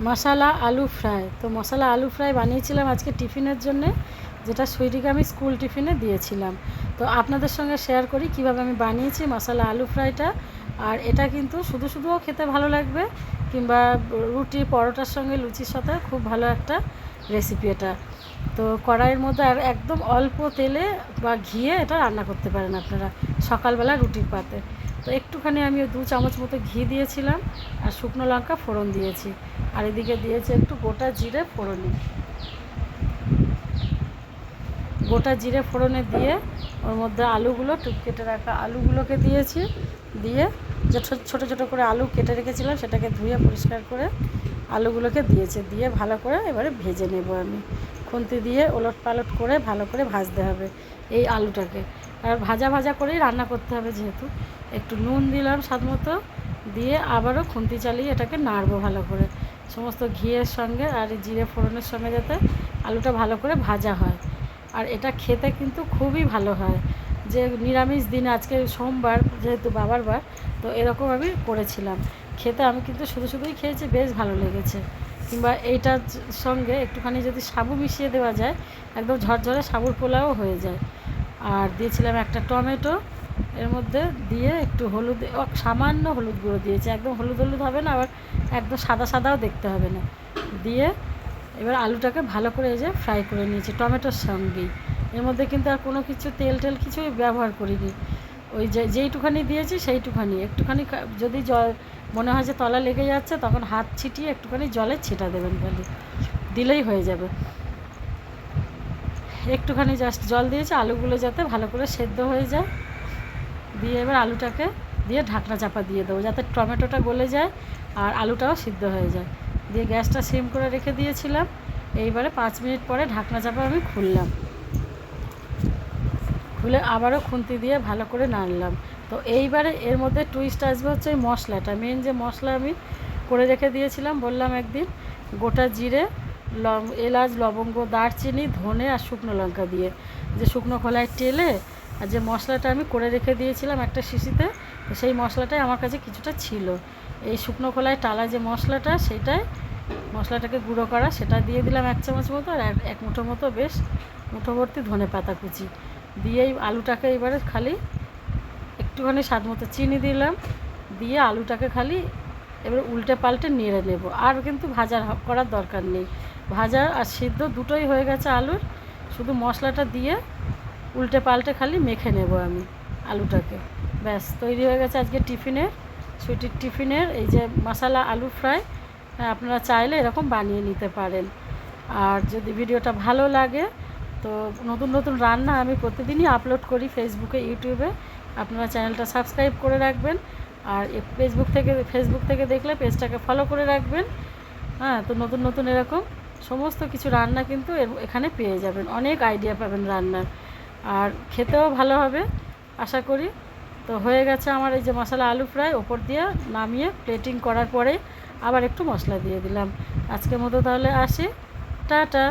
মশালা আলু ফ্রাই। তো মশালা আলু ফ্রাই বানিয়েছিলাম আজকে টিফিনের জন্যে, যেটা সুইটিকে আমি স্কুল টিফিনে দিয়েছিলাম। তো আপনাদের সঙ্গে শেয়ার করি কিভাবে আমি বানিয়েছি মশালা আলু ফ্রাইটা। আর এটা কিন্তু শুধু শুধুও খেতে ভালো লাগবে, কিংবা রুটি পরোটার সঙ্গে লুচির সাথে খুব ভালো একটা রেসিপি এটা। তো কড়াইয়ের মধ্যে আর একদম অল্প তেলে বা ঘিয়ে এটা রান্না করতে পারেন আপনারা সকালবেলা রুটির পাতে। তো একটুখানি আমি 2 চামচ মতো ঘি দিয়েছিলাম, আর শুকনো লঙ্কা ফোড়ন দিয়েছি, আর এদিকে দিয়েছি একটু গোটা জিরে ফোড়নে। গোটা জিরে ফোড়নে দিয়ে ওর মধ্যে আলুগুলো কেটে রাখা আলুগুলোকে দিয়েছি। দিয়ে যে ছোটো ছোটো করে আলু কেটে রেখেছিলাম সেটাকে ধুয়ে পরিষ্কার করে আলুগুলোকে দিয়েছে, দিয়ে ভালো করে এবারে ভেজে নেব আমি। খুন্তি দিয়ে ওলট পালট করে ভালো করে ভাজতে হবে এই আলুটাকে। আর ভাজা ভাজা করেই রান্না করতে হবে, যেহেতু একটু নুন দিলাম স্বাদ মতো, দিয়ে আবারও খুন্তি চালিয়ে এটাকে নাড়বো ভালো করে সমস্ত ঘিয়ের সঙ্গে আর জিরে ফোড়নের সঙ্গে, যাতে আলুটা ভালো করে ভাজা হয়। আর এটা খেতে কিন্তু খুবই ভালো হয়। যে নিরামিষ দিন, আজকে সোমবার যেহেতু বাবার বার, তো এরকম আমি করেছিলাম। খেতে আমি কিন্তু শুধু শুধুই খেয়েছি, বেশ ভালো লেগেছে। কিংবা এইটার সঙ্গে একটুখানি যদি সাবু মিশিয়ে দেওয়া যায়, একদম ঝরঝরে সাবুর পোলাও হয়ে যায়। আর দিয়েছিলাম একটা টমেটো এর মধ্যে, দিয়ে একটু হলুদ, সামান্য হলুদ গুঁড়ো দিয়েছি, একদম হলুদ হলুদ হবে না, আবার একদম সাদা সাদাও দেখতে হবে না। দিয়ে এবার আলুটাকে ভালো করে এই যে ফ্রাই করে নিয়েছি টমেটোর সঙ্গেই। এর মধ্যে কিন্তু আর কোনো কিছু তেল টেল কিছুই ব্যবহার করিনি। ওই যেইটুখানি দিয়েছি সেইটুখানি, একটুখানি যদি জল মনে হয় যে তলা লেগে যাচ্ছে, তখন হাত ছিটিয়ে একটুখানি জলে ছিটা দেবেন, খালি দিলেই হয়ে যাবে। একটুখানি জাস্ট জল দিয়েছি আলুগুলো যাতে ভালো করে সেদ্ধ হয়ে যায়। দিয়ে এবার আলুটাকে দিয়ে ঢাকনা চাপা দিয়ে দেবো, যাতে টমেটোটা গলে যায় আর আলুটাও সিদ্ধ হয়ে যায়। দিয়ে গ্যাসটা সিম করে রেখে দিয়েছিলাম। এইবারে 5 মিনিট পরে ঢাকনা চাপা আমি খুললাম, খুলে আবারও খুন্তি দিয়ে ভালো করে নাড়লাম। তো এইবারে এর মধ্যে টুইস্ট আসবে হচ্ছে ওই মশলাটা, মেন যে মশলা আমি করে রেখে দিয়েছিলাম বললাম একদিন, গোটা জিরে, এলাচ, লবঙ্গ, দারচিনি, ধনে আর শুকনো লঙ্কা দিয়ে যে শুকনো খোলায় টেলে, আর যে মশলাটা আমি করে রেখে দিয়েছিলাম একটা শিশিতে, সেই মশলাটাই আমার কাছে কিছুটা ছিল। এই শুকনো খোলায় টালা যে মশলাটা, সেটাই মশলাটাকে গুঁড়ো করা, সেটা দিয়ে দিলাম 1 চামচ মতো, আর এক মুঠো মতো বেশ মুঠোভর্তি ধনে পাতা কুচি দিয়েই আলুটাকে এবারে খালি একটুখানি স্বাদ মতো চিনি দিলাম, দিয়ে আলুটাকে খালি এবার উল্টে পাল্টে নেড়ে নেব। আর কিন্তু ভাজা করার দরকার নেই, ভাজা আর সিদ্ধ দুটোই হয়ে গেছে আলুর। শুধু মশলাটা দিয়ে উল্টে পাল্টে খালি মেখে নেব আমি আলুটাকে। ব্যাস তৈরি হয়ে গেছে আজকে টিফিনের, সুইটির টিফিনের এই যে মশালা আলু ফ্রাই। আপনারা চাইলে এরকম বানিয়ে নিতে পারেন। আর যদি ভিডিওটা ভালো লাগে, তো নতুন নতুন রান্না আমি প্রতিদিনই আপলোড করি ফেসবুকে, ইউটিউবে। আপনারা চ্যানেলটা সাবস্ক্রাইব করে রাখবেন, আর ফেসবুক থেকে দেখলে পেজটাকে ফলো করে রাখবেন। হ্যাঁ, তো নতুন নতুন এরকম সমস্ত কিছু রান্না কিন্তু এখানে পেয়ে যাবেন, অনেক আইডিয়া পাবেন রান্নার, আর খেতেও ভালো হবে আশা করি। তো হয়ে গেছে আমার এই যে মশলা আলু ফ্রাই, ওপর দিয়ে নামিয়ে প্লেটিং করার পরে আবার একটু মশলা দিয়ে দিলাম। আজকের মতো তাহলে আসি, টাটা।